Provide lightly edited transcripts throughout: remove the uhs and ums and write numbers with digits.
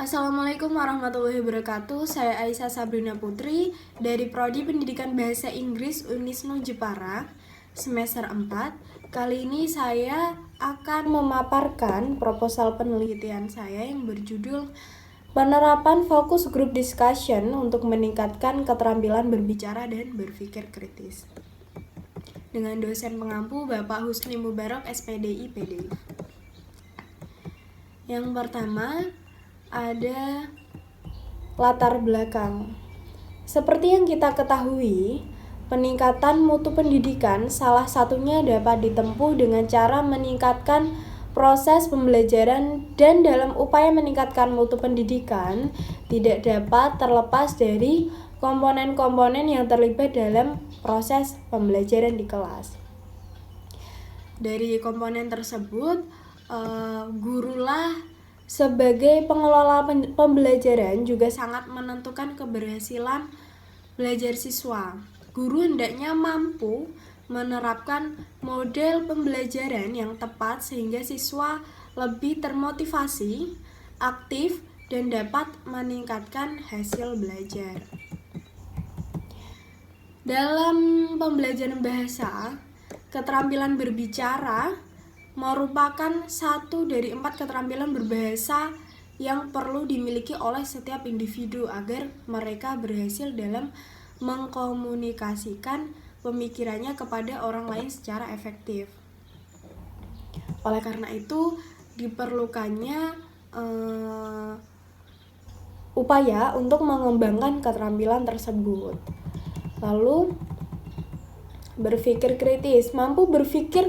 Assalamualaikum warahmatullahi wabarakatuh. Saya Aisyah Sabrina Putri dari Prodi Pendidikan Bahasa Inggris Unisnu Jepara semester 4. Kali ini saya akan memaparkan proposal penelitian saya yang berjudul Penerapan Fokus Group Discussion untuk meningkatkan keterampilan berbicara dan berpikir kritis. Dengan dosen pengampu Bapak Husni Mubarak, SPDI, PDI. Yang pertama, ada latar belakang. Seperti yang kita ketahui, peningkatan mutu pendidikan salah satunya dapat ditempuh dengan cara meningkatkan proses pembelajaran, dan dalam upaya meningkatkan mutu pendidikan tidak dapat terlepas dari komponen-komponen yang terlibat dalam proses pembelajaran di kelas. Dari komponen tersebut, gurulah sebagai pengelola pembelajaran juga sangat menentukan keberhasilan belajar siswa. Guru hendaknya mampu menerapkan model pembelajaran yang tepat sehingga siswa lebih termotivasi, aktif, dan dapat meningkatkan hasil belajar. Dalam pembelajaran bahasa, keterampilan berbicara merupakan satu dari 4 keterampilan berbahasa yang perlu dimiliki oleh setiap individu agar mereka berhasil dalam mengkomunikasikan pemikirannya kepada orang lain secara efektif. Oleh karena itu, diperlukannya upaya untuk mengembangkan keterampilan tersebut. Lalu, berpikir kritis, mampu berpikir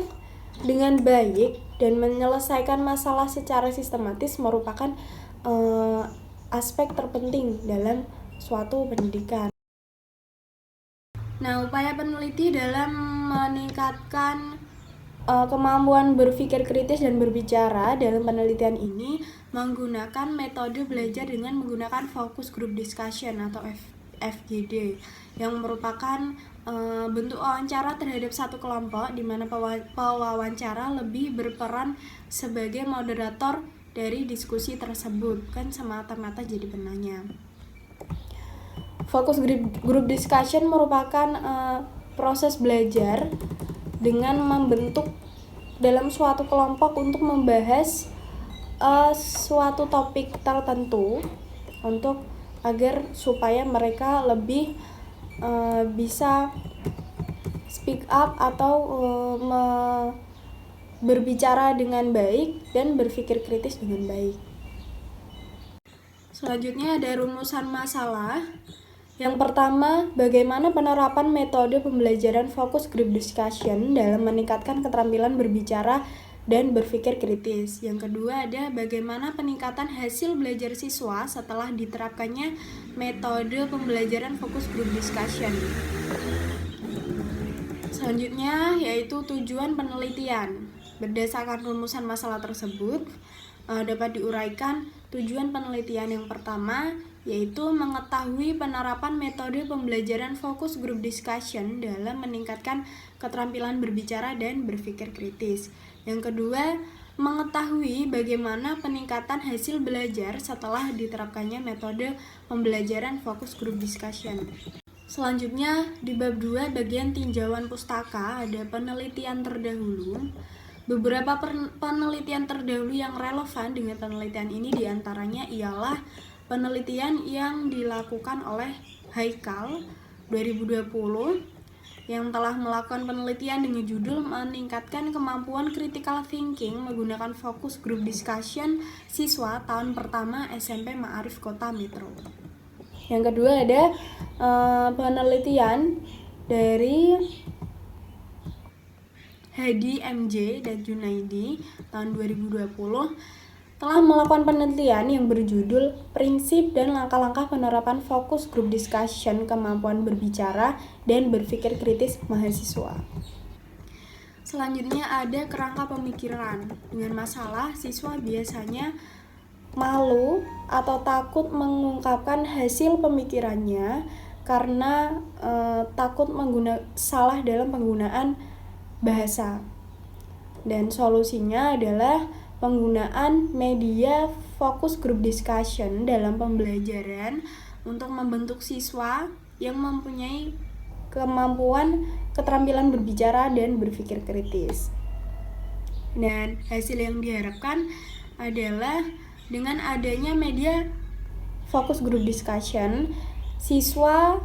dengan baik dan menyelesaikan masalah secara sistematis merupakan aspek terpenting dalam suatu pendidikan. Nah, upaya peneliti dalam meningkatkan kemampuan berpikir kritis dan berbicara dalam penelitian ini menggunakan metode belajar dengan menggunakan focus group discussion atau FGD, yang merupakan bentuk wawancara terhadap satu kelompok di mana pewawancara lebih berperan sebagai moderator dari diskusi tersebut, bukan semata-mata jadi penanya. Focus group discussion merupakan proses belajar dengan membentuk dalam suatu kelompok untuk membahas suatu topik tertentu untuk agar supaya mereka lebih bisa speak up atau berbicara dengan baik dan berpikir kritis dengan baik. Selanjutnya ada rumusan masalah. Yang pertama, bagaimana penerapan metode pembelajaran focus group discussion dalam meningkatkan keterampilan berbicara dan berpikir kritis. Yang kedua ada bagaimana peningkatan hasil belajar siswa setelah diterapkannya metode pembelajaran fokus group discussion. Selanjutnya yaitu tujuan penelitian. Berdasarkan rumusan masalah tersebut dapat diuraikan tujuan penelitian yang pertama yaitu mengetahui penerapan metode pembelajaran fokus group discussion dalam meningkatkan keterampilan berbicara dan berpikir kritis. Yang kedua, mengetahui bagaimana peningkatan hasil belajar setelah diterapkannya metode pembelajaran fokus group discussion. Selanjutnya, di bab 2 bagian tinjauan pustaka ada penelitian terdahulu. Beberapa penelitian terdahulu yang relevan dengan penelitian ini diantaranya ialah penelitian yang dilakukan oleh Haikal 2020 yang telah melakukan penelitian dengan judul meningkatkan kemampuan critical thinking menggunakan fokus group discussion siswa tahun pertama SMP Ma'arif Kota Metro. Yang kedua ada penelitian dari Hadi MJ dan Junaidi tahun 2020 telah melakukan penelitian yang berjudul Prinsip dan Langkah-Langkah Penerapan Fokus Group Discussion Kemampuan Berbicara dan Berpikir Kritis Mahasiswa. Selanjutnya ada kerangka pemikiran. Dengan masalah, siswa biasanya malu atau takut mengungkapkan hasil pemikirannya karena takut salah dalam penggunaan bahasa. Dan solusinya adalah penggunaan media fokus group discussion dalam pembelajaran untuk membentuk siswa yang mempunyai kemampuan keterampilan berbicara dan berpikir kritis. Dan hasil yang diharapkan adalah dengan adanya media fokus group discussion, siswa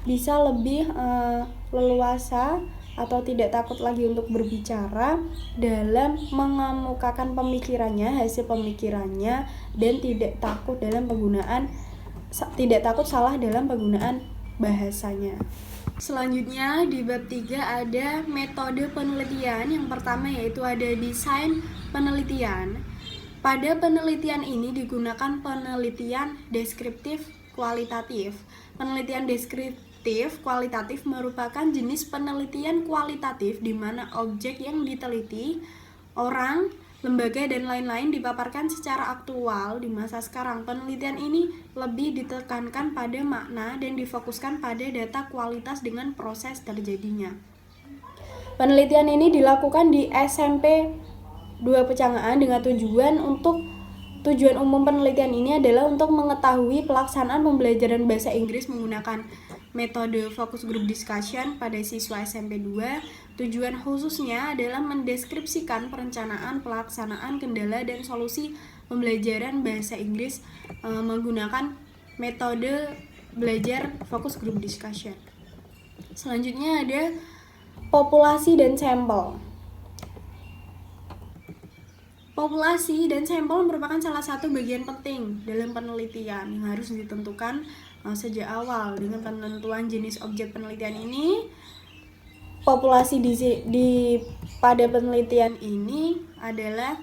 bisa lebih leluasa atau tidak takut lagi untuk berbicara dalam mengemukakan pemikirannya, hasil pemikirannya, dan tidak takut salah dalam penggunaan bahasanya. Selanjutnya di bab 3 ada metode penelitian. Yang pertama yaitu ada desain penelitian. Pada penelitian ini digunakan penelitian deskriptif kualitatif. Penelitian deskriptif kualitatif merupakan jenis penelitian kualitatif di mana objek yang diteliti, orang, lembaga, dan lain-lain dipaparkan secara aktual di masa sekarang. Penelitian ini lebih ditekankan pada makna dan difokuskan pada data kualitas dengan proses terjadinya. Penelitian ini dilakukan di SMP 2 Pecangaan dengan tujuan umum penelitian ini adalah untuk mengetahui pelaksanaan pembelajaran bahasa Inggris menggunakan metode focus group discussion pada siswa SMP 2. Tujuan khususnya adalah mendeskripsikan perencanaan, pelaksanaan, kendala, dan solusi pembelajaran bahasa Inggris menggunakan metode belajar focus group discussion. Selanjutnya ada populasi dan sampel. Populasi dan sampel merupakan salah satu bagian penting dalam penelitian yang harus ditentukan sejak awal. Dengan penentuan jenis objek penelitian ini, populasi pada penelitian ini adalah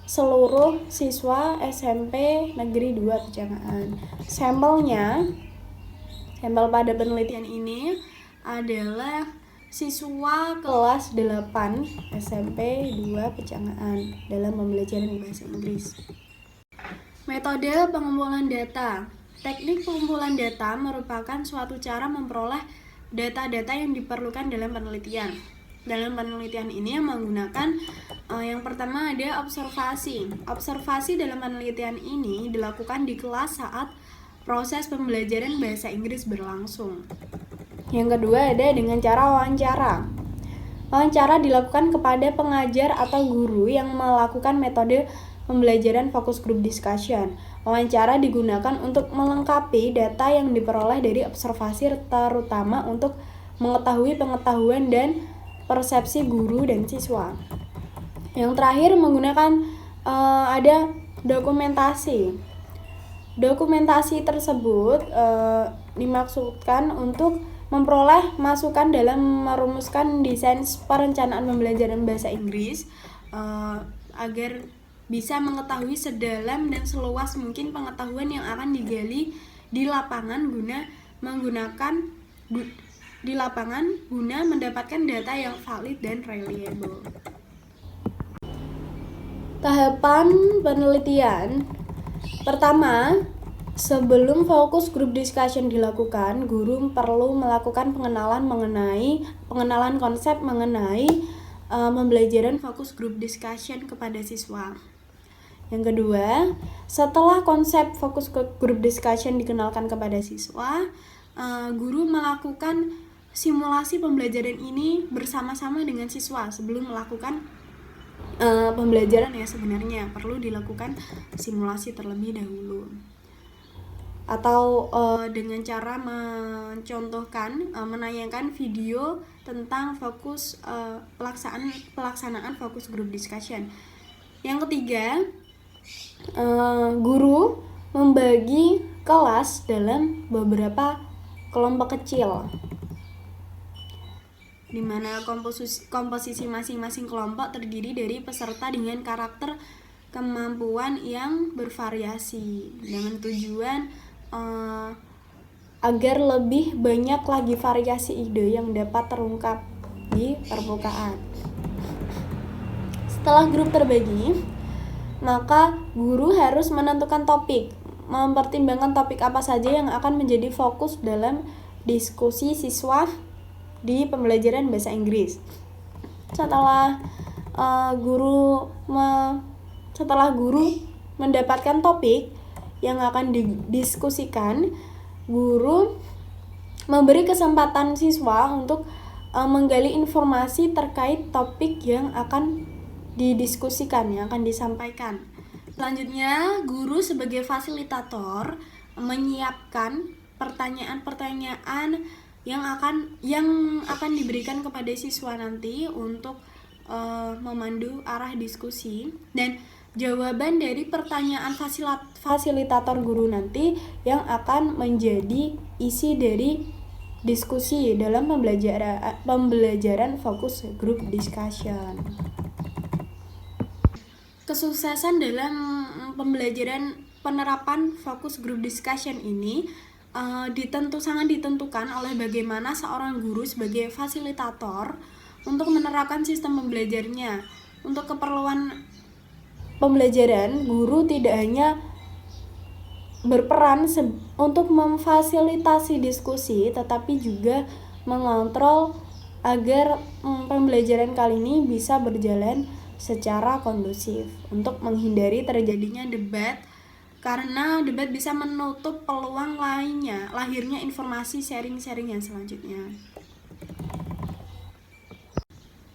seluruh siswa SMP Negeri 2 Pecangaan. Sampel pada penelitian ini adalah siswa kelas 8 SMP 2 Pecangaan dalam pembelajaran bahasa Inggris. Metode pengumpulan data. Teknik pengumpulan data merupakan suatu cara memperoleh data-data yang diperlukan dalam penelitian. Dalam penelitian ini menggunakan yang pertama ada observasi. Observasi dalam penelitian ini dilakukan di kelas saat proses pembelajaran bahasa Inggris berlangsung. Yang kedua ada dengan cara wawancara. Wawancara dilakukan kepada pengajar atau guru yang melakukan metode pembelajaran focus group discussion. Wawancara digunakan untuk melengkapi data yang diperoleh dari observasi, terutama untuk mengetahui pengetahuan dan persepsi guru dan siswa. Yang terakhir menggunakan ada dokumentasi. Dokumentasi tersebut dimaksudkan untuk memperoleh masukan dalam merumuskan desain perencanaan pembelajaran bahasa Inggris agar bisa mengetahui sedalam dan seluas mungkin pengetahuan yang akan digali di lapangan guna mendapatkan data yang valid dan reliable. Tahapan penelitian. Pertama, sebelum fokus group discussion dilakukan, guru perlu melakukan pengenalan konsep mengenai pembelajaran fokus group discussion kepada siswa. Yang kedua, setelah konsep fokus group discussion dikenalkan kepada siswa, guru melakukan simulasi pembelajaran ini bersama-sama dengan siswa sebelum melakukan pembelajaran. Ya, sebenarnya perlu dilakukan simulasi terlebih dahulu. Atau dengan cara mencontohkan, menayangkan video tentang fokus pelaksanaan fokus group discussion. Yang ketiga, guru membagi kelas dalam beberapa kelompok kecil, di mana komposisi masing-masing kelompok terdiri dari peserta dengan karakter kemampuan yang bervariasi, dengan tujuan agar lebih banyak lagi variasi ide yang dapat terungkap di permukaan. Setelah grup terbagi, maka guru harus menentukan topik, mempertimbangkan topik apa saja yang akan menjadi fokus dalam diskusi siswa di pembelajaran bahasa Inggris. Setelah guru mendapatkan topik yang akan didiskusikan, guru memberi kesempatan siswa untuk menggali informasi terkait topik yang akan didiskusikan, yang akan disampaikan. Selanjutnya, guru sebagai fasilitator menyiapkan pertanyaan-pertanyaan yang akan diberikan kepada siswa nanti untuk memandu arah diskusi, dan jawaban dari pertanyaan fasilitator guru nanti yang akan menjadi isi dari diskusi dalam pembelajaran fokus group discussion. Kesuksesan dalam pembelajaran penerapan fokus group discussion ini sangat ditentukan oleh bagaimana seorang guru sebagai fasilitator untuk menerapkan sistem pembelajarnya. Untuk keperluan pembelajaran, guru tidak hanya berperan untuk memfasilitasi diskusi, tetapi juga mengontrol agar pembelajaran kali ini bisa berjalan secara kondusif untuk menghindari terjadinya debat, karena debat bisa menutup peluang lahirnya informasi sharing-sharing yang selanjutnya.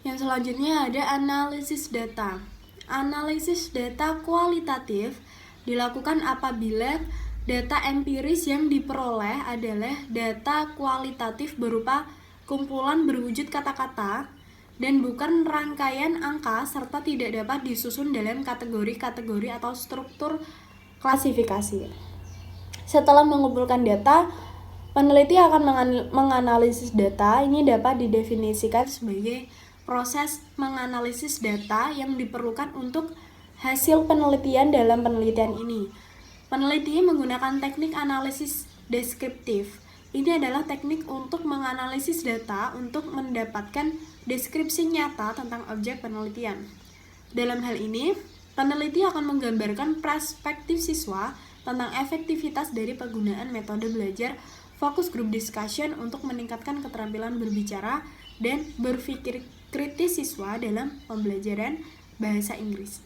Yang selanjutnya ada analisis data. Analisis data kualitatif dilakukan apabila data empiris yang diperoleh adalah data kualitatif berupa kumpulan berwujud kata-kata dan bukan rangkaian angka, serta tidak dapat disusun dalam kategori-kategori atau struktur klasifikasi. Setelah mengumpulkan data, peneliti akan menganalisis data. Ini dapat didefinisikan sebagai proses menganalisis data yang diperlukan untuk hasil penelitian dalam penelitian ini. Peneliti menggunakan teknik analisis deskriptif. Ini adalah teknik untuk menganalisis data untuk mendapatkan deskripsi nyata tentang objek penelitian. Dalam hal ini, peneliti akan menggambarkan perspektif siswa tentang efektivitas dari penggunaan metode belajar fokus group discussion untuk meningkatkan keterampilan berbicara dan berpikir kritis siswa dalam pembelajaran bahasa Inggris.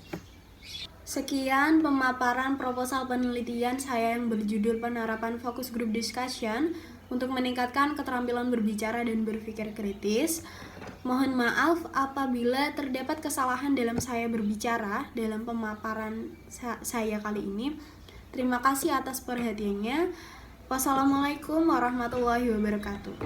Sekian pemaparan proposal penelitian saya yang berjudul penerapan fokus group discussion untuk meningkatkan keterampilan berbicara dan berpikir kritis. Mohon maaf apabila terdapat kesalahan dalam saya berbicara dalam pemaparan saya kali ini. Terima kasih atas perhatiannya. Wassalamualaikum warahmatullahi wabarakatuh.